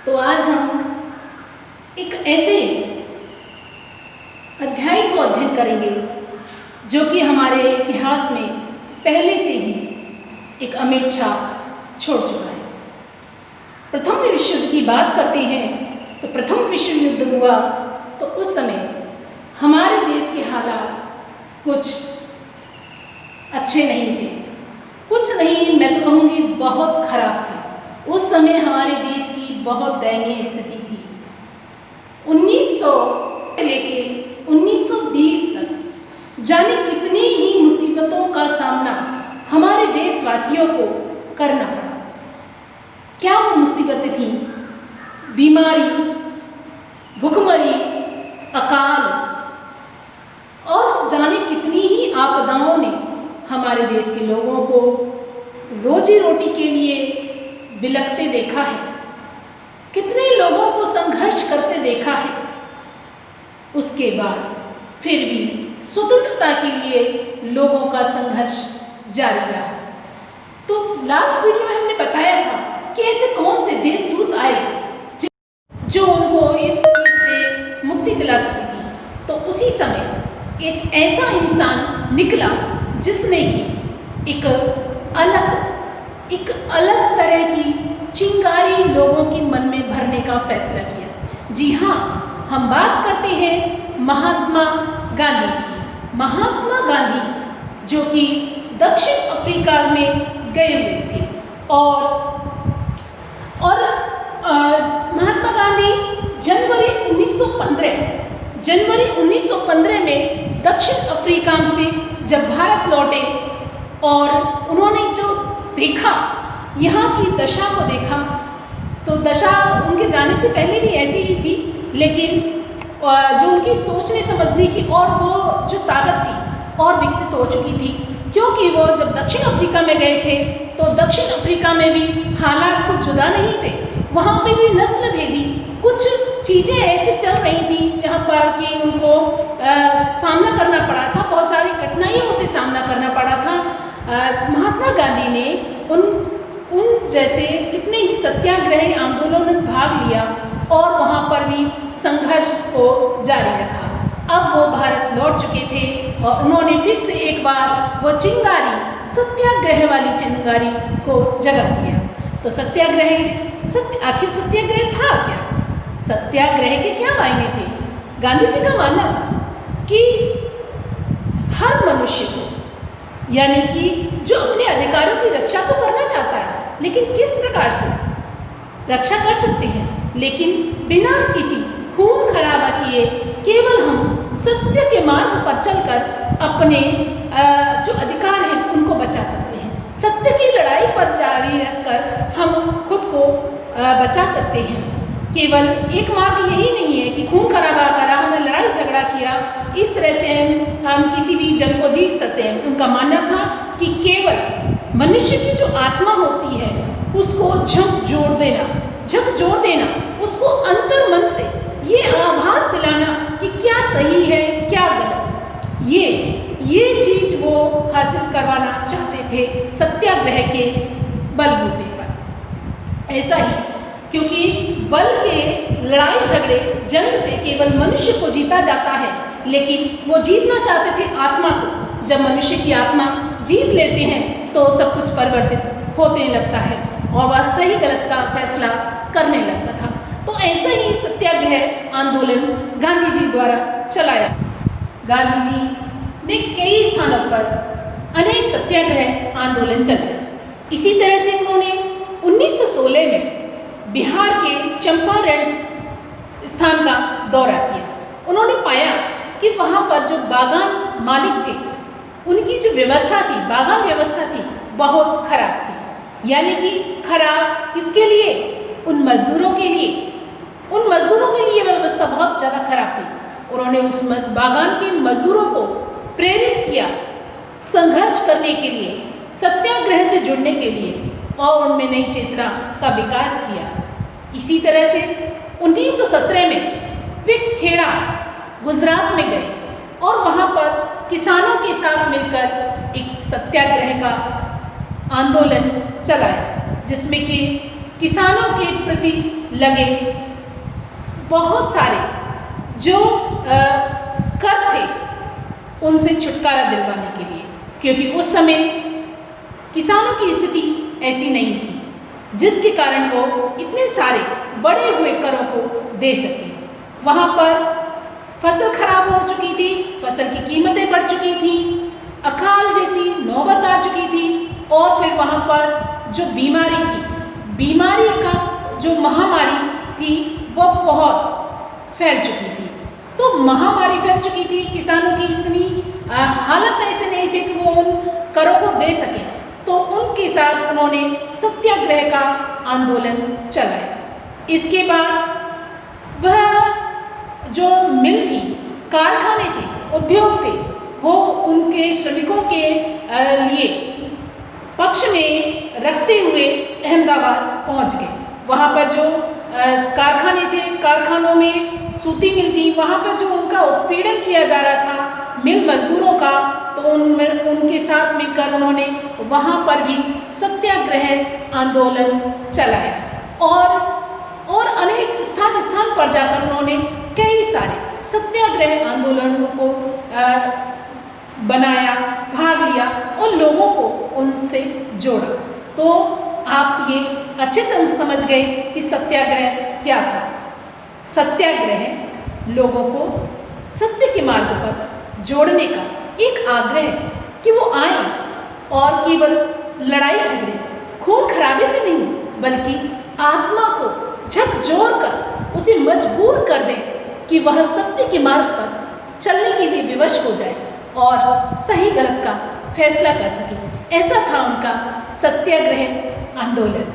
तो आज हम एक ऐसे अध्याय को अध्ययन करेंगे जो कि हमारे इतिहास में पहले से ही एक अमिट छाप छोड़ चुका है। प्रथम विश्व युद्ध की बात करते हैं तो प्रथम विश्व युद्ध हुआ तो उस समय हमारे देश के हालात कुछ अच्छे नहीं थे, कुछ नहीं मैं तो कहूँगी बहुत खराब थे। उस समय हमारे देश की बहुत दयनीय स्थिति थी। 1900 से लेके 1920 तक जाने कितनी ही मुसीबतों का सामना हमारे देशवासियों को करना पड़ा। क्या वो मुसीबतें थीं? बीमारी, भूखमरी, अकाल और जाने कितनी ही आपदाओं ने हमारे देश के लोगों को रोजी रोटी के लिए बिलखते देखा है, कितने लोगों को संघर्ष करते देखा है। उसके बाद फिर भी स्वतंत्रता के लिए लोगों का संघर्ष जारी रहा। तो लास्ट वीडियो में हमने बताया था कि ऐसे कौन से देवदूत आए जो उनको इस चीज से मुक्ति दिला सकती थी। तो उसी समय एक ऐसा इंसान निकला जिसने कि एक अलग तरह की चिंगारी लोगों के मन में भरने का फैसला किया। जी हाँ, हम बात करते हैं महात्मा गांधी की। महात्मा गांधी जो कि दक्षिण अफ्रीका में गए हुए थे और महात्मा गांधी जनवरी 1915 में दक्षिण अफ्रीका से जब भारत लौटे और उन्होंने जो देखा, यहाँ की दशा को देखा, तो दशा उनके जाने से पहले भी ऐसी ही थी, लेकिन जो उनकी सोचने समझने की और वो जो ताकत थी और विकसित हो चुकी थी, क्योंकि वो जब दक्षिण अफ्रीका में गए थे तो दक्षिण अफ्रीका में भी हालात कुछ जुदा नहीं थे। वहाँ पे भी नस्ल भेदी कुछ चीज़ें ऐसे चल रही थी जहाँ पर कि उनको सामना करना पड़ा था, बहुत सारी कठिनाइयों से सामना करना पड़ा था। महात्मा गांधी ने उन जैसे कितने ही सत्याग्रही आंदोलनों में भाग लिया और वहाँ पर भी संघर्ष को जारी रखा। अब वो भारत लौट चुके थे और उन्होंने फिर से एक बार वो चिंगारी, सत्याग्रह वाली चिंगारी को जगा दिया। तो आखिर सत्याग्रह था क्या? सत्याग्रह के क्या मायने थे? गांधी जी का मानना था कि हर मनुष्य को, यानी कि जो अपने अधिकारों की रक्षा तो करना चाहता है, लेकिन किस प्रकार से रक्षा कर सकते हैं, लेकिन बिना किसी खून खराबा किए केवल हम सत्य के मार्ग पर चलकर अपने जो अधिकार हैं उनको बचा सकते हैं। सत्य की लड़ाई पर जारी रखकर हम खुद को बचा सकते हैं। केवल एक मार्ग यही नहीं है कि खून खराबा करा, हमने लड़ाई झगड़ा किया, इस तरह से हम किसी भी जंग को जीत सकते हैं। उनका मानना था कि केवल मनुष्य की जो आत्मा होती है उसको झकझोर देना, उसको अंतर मन से ये आभास दिलाना कि क्या सही है क्या गलत, ये चीज वो हासिल करवाना चाहते थे सत्याग्रह के बलबूते पर। ऐसा ही, क्योंकि बल के लड़ाई झगड़े जंग से केवल मनुष्य को जीता जाता है, लेकिन वो जीतना चाहते थे आत्मा को। जब मनुष्य की आत्मा जीत लेते हैं तो सब कुछ परिवर्तित होने लगता है और वह सही गलत का फैसला करने लगता था। तो ऐसा ही सत्याग्रह आंदोलन गांधी जी द्वारा चलाया। गांधी जी ने कई स्थानों पर अनेक सत्याग्रह आंदोलन चलाए। इसी तरह से उन्होंने 1916 में बिहार के चंपारण स्थान का दौरा किया। उन्होंने पाया कि वहाँ पर जो बागान मालिक थे उनकी जो व्यवस्था थी, बागान व्यवस्था थी, बहुत खराब थी। यानी कि खराब किसके लिए? उन मजदूरों के लिए। उन मजदूरों के लिए व्यवस्था बहुत ज़्यादा खराब थी। उन्होंने उस बागान के मजदूरों को प्रेरित किया संघर्ष करने के लिए, सत्याग्रह से जुड़ने के लिए, और उनमें नई चेतना का विकास किया। इसी तरह से 1917 में वे खेड़ा गुजरात में गए और वहाँ पर किसानों के साथ मिलकर एक सत्याग्रह का आंदोलन चलाया, जिसमें कि किसानों के प्रति लगे बहुत सारे जो कर थे उनसे छुटकारा दिलवाने के लिए, क्योंकि उस समय किसानों की स्थिति ऐसी नहीं थी जिसके कारण वो इतने सारे बढ़े हुए करों को दे सके। वहाँ पर फसल खराब हो चुकी थी, फसल की कीमतें बढ़ चुकी थी, अकाल जैसी नौबत आ चुकी थी, और फिर वहाँ पर जो बीमारी थी, बीमारी का जो महामारी थी वो बहुत फैल चुकी थी। तो महामारी फैल चुकी थी, किसानों की इतनी हालत ऐसे नहीं थी कि वो उन करों को दे सकें, तो उनके साथ उन्होंने सत्याग्रह का आंदोलन चलाया। इसके बाद वह जो मिल थी, कारखाने थे, उद्योग थे, वो उनके श्रमिकों के लिए पक्ष में रखते हुए अहमदाबाद पहुंच गए। वहाँ पर जो कारखाने थे, कारखानों में सूती मिल थी, वहाँ पर जो उनका उत्पीड़न किया जा रहा था मिल मजदूरों का, तो उनके साथ मिलकर उन्होंने वहाँ पर भी सत्याग्रह आंदोलन चलाया और अनेक स्थान पर जाकर उन्होंने कई सारे सत्याग्रह आंदोलनों को बनाया, भाग लिया और लोगों को उनसे जोड़ा। तो आप ये अच्छे से समझ गए कि सत्याग्रह क्या था। सत्याग्रह लोगों को सत्य के मार्ग पर जोड़ने का एक आग्रह कि वो आए और केवल लड़ाई झगड़े, खून खराबे से नहीं, बल्कि आत्मा को झकझोर कर उसे मजबूर कर दें कि वह सत्य के मार्ग पर चलने के लिए विवश हो जाए और सही गलत का फैसला कर सके। ऐसा था उनका सत्याग्रह आंदोलन।